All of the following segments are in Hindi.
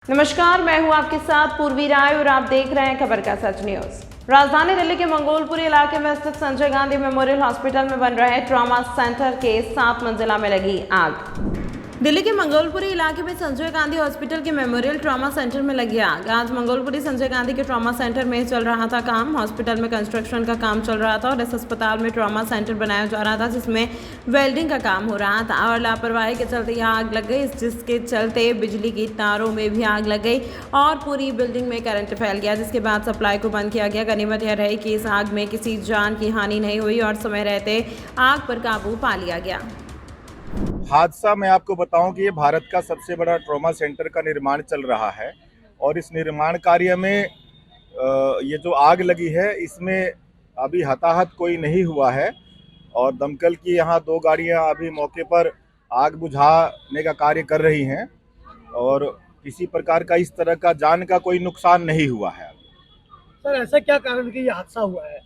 नमस्कार, मैं हूं आपके साथ पूर्वी राय और आप देख रहे हैं खबर का सच न्यूज। राजधानी दिल्ली के मंगोलपुरी इलाके में स्थित संजय गांधी मेमोरियल हॉस्पिटल में बन रहे ट्रॉमा सेंटर के 7 मंजिला में लगी आग। दिल्ली के मंगोलपुरी इलाके में संजय गांधी हॉस्पिटल के मेमोरियल ट्रॉमा सेंटर में लगी आग। आज मंगोलपुरी संजय गांधी के ट्रॉमा सेंटर में चल रहा था काम। हॉस्पिटल में कंस्ट्रक्शन का काम चल रहा था और इस अस्पताल में ट्रॉमा सेंटर बनाया जा रहा था, जिसमें वेल्डिंग का काम हो रहा था और लापरवाही के चलते यह आग लग गई, जिसके चलते बिजली की तारों में भी आग लग गई और पूरी बिल्डिंग में करंट फैल गया, जिसके बाद सप्लाई को बंद किया गया। गनीमत यह रही कि इस आग में किसी जान की हानि नहीं हुई और समय रहते आग पर काबू पा लिया गया। हादसा मैं आपको बताऊं कि ये भारत का सबसे बड़ा ट्रॉमा सेंटर का निर्माण चल रहा है और इस निर्माण कार्य में ये जो आग लगी है इसमें अभी हताहत कोई नहीं हुआ है और दमकल की यहाँ 2 गाड़ियाँ अभी मौके पर आग बुझाने का कार्य कर रही हैं और किसी प्रकार का इस तरह का जान का कोई नुकसान नहीं हुआ है। सर, ऐसा क्या कारण कि ये हादसा हुआ है?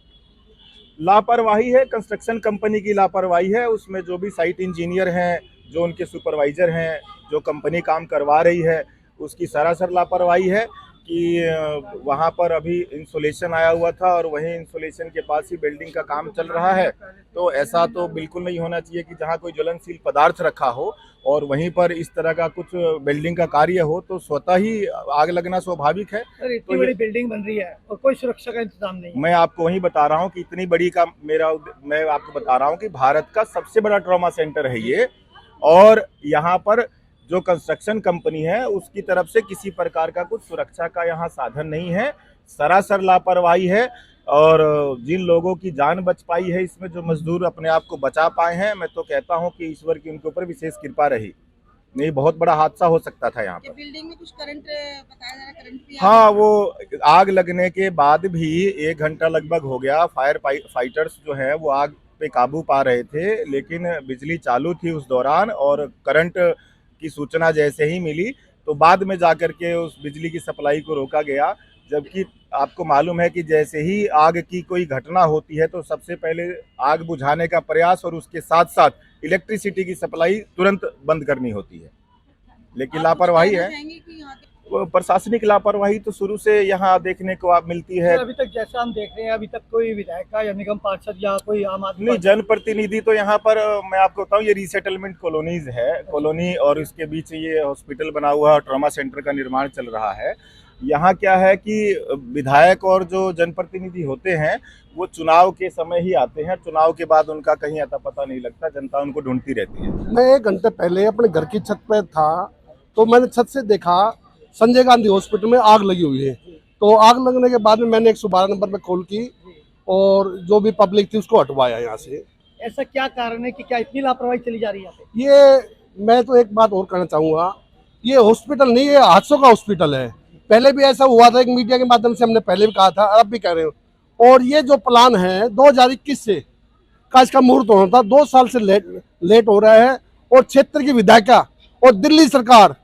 लापरवाही है, कंस्ट्रक्शन कंपनी की लापरवाही है। उसमें जो भी साइट इंजीनियर हैं, जो उनके सुपरवाइजर हैं, जो कंपनी काम करवा रही है, उसकी सरासर लापरवाही है कि वहां पर अभी इंसुलेशन आया हुआ था और वहीं इंसुलेशन के पास ही बिल्डिंग का काम चल रहा है। तो ऐसा तो बिल्कुल नहीं होना चाहिए कि जहां कोई ज्वलनशील पदार्थ रखा हो और वहीं पर इस तरह का कुछ बिल्डिंग का कार्य हो, तो स्वतः ही आग लगना स्वाभाविक है। सर, इतनी बड़ी बिल्डिंग बन रही है और कोई सुरक्षा का इंतजाम नहीं है। मैं आपको वही बता रहा हूँ कि इतनी बड़ी का मैं आपको बता रहा हूँ कि भारत का सबसे बड़ा ट्रॉमा सेंटर है ये और यहाँ पर जो कंस्ट्रक्शन कंपनी है उसकी तरफ से किसी प्रकार का कुछ सुरक्षा का यहाँ साधन नहीं है, सरासर लापरवाही है। और जिन लोगों की जान बच पाई है इसमें, जो मजदूर अपने आप को बचा पाए हैं, मैं तो कहता हूँ कि ईश्वर की उनके ऊपर विशेष कृपा रही, नहीं बहुत बड़ा हादसा हो सकता था यहाँ पर। बिल्डिंग में कुछ करंट बताया जा रहा है, करंट भी हाँ, वो आग लगने के बाद भी 1 घंटा लगभग हो गया। फायर फाइटर्स जो है वो आग पे काबू पा रहे थे, लेकिन बिजली चालू थी उस दौरान और करंट की सूचना जैसे ही मिली तो बाद में जाकर के उस बिजली की सप्लाई को रोका गया। जबकि आपको मालूम है कि जैसे ही आग की कोई घटना होती है तो सबसे पहले आग बुझाने का प्रयास और उसके साथ साथ इलेक्ट्रिसिटी की सप्लाई तुरंत बंद करनी होती है, लेकिन लापरवाही है। प्रशासनिक लापरवाही तो शुरू से यहाँ देखने को आप मिलती है। अभी तक जैसा हम देख रहे हैं, अभी तक कोई विधायक या निगम पार्षद या कोई आम आदमी नहीं, जनप्रतिनिधि तो यहाँ पर मैं आपको बताऊँ, ये रीसेटलमेंट कॉलोनीज है, कॉलोनी और इसके बीच ये हॉस्पिटल बना हुआ ट्रॉमा सेंटर का निर्माण चल रहा है। यहाँ क्या है कि विधायक और जो जनप्रतिनिधि होते हैं वो चुनाव के समय ही आते हैं, चुनाव के बाद उनका कहीं अता पता नहीं लगता, जनता उनको ढूंढती रहती है। मैं 1 घंटे पहले अपने घर की छत पर था तो मैंने छत से देखा संजय गांधी हॉस्पिटल में आग लगी हुई है। तो आग लगने के बाद में मैंने 112 नंबर पे कॉल की और जो भी पब्लिक थी उसको हटवाया यहाँ से। ऐसा क्या कारण है कि क्या इतनी लापरवाही चली जा रही है यहाँ पे? ये मैं तो एक बात और कहना चाहूँगा, ये हॉस्पिटल नहीं, ये हादसों का हॉस्पिटल है। पहले भी ऐसा हुआ था, एक मीडिया के माध्यम से हमने पहले भी कहा था, अब भी कह रहे हो। और ये जो प्लान है 2021 से का इसका मुहूर्त होना था, 2 साल से लेट हो रहा है और क्षेत्र की विधायिका और दिल्ली सरकार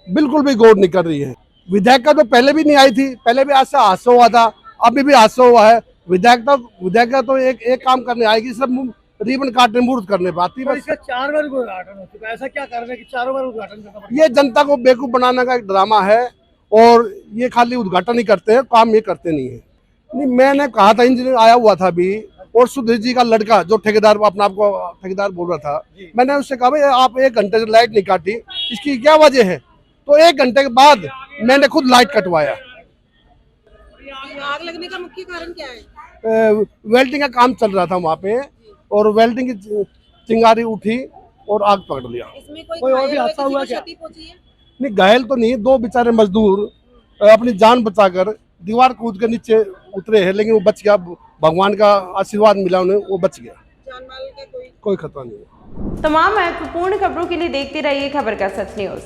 बिल्कुल भी गौर नहीं कर रही है। विधायिका तो पहले भी नहीं आई थी, पहले भी ऐसा हादसा हुआ था, अभी भी हादसा हुआ है। विधायिका तो एक काम करने आएगी, सब रिबन काटने मुहूर्त करने पर आती है। इसका 4 बार उद्घाटन हो चुका है, ऐसा क्या कारण है कि 4 बार उद्घाटन करना पड़ा? ये जनता को बेवकूफ बनाने का एक ड्रामा है और ये खाली उद्घाटन ही करते हैं, काम ये करते नहीं है। नहीं, मैंने कहा था, इंजीनियर आया हुआ था अभी और सुधीर जी का लड़का जो ठेकेदार, अपना आपको ठेकेदार बोल रहा था, मैंने उससे कहा भाई आप 1 घंटे से लाइट नहीं काटी, इसकी क्या वजह है? तो 1 घंटे के बाद मैंने खुद लाइट कटवाया। आग लगने का मुख्य कारण क्या है? वेल्डिंग का काम चल रहा था वहाँ पे और वेल्डिंग की चिंगारी उठी और आग पकड़ लिया। इसमें कोई और भी हादसा हुआ क्या? क्षति पहुंची है? नहीं, घायल तो नहीं, 2 बेचारे मजदूर अपनी जान बचाकर दीवार कूद के नीचे उतरे हैं, लेकिन वो बच गया, भगवान का आशीर्वाद मिला उन्हें, वो बच गया, जान माल का कोई कोई खतरा नहीं है। तमाम महत्वपूर्ण खबरों के लिए देखते रहिए खबर का सच न्यूज।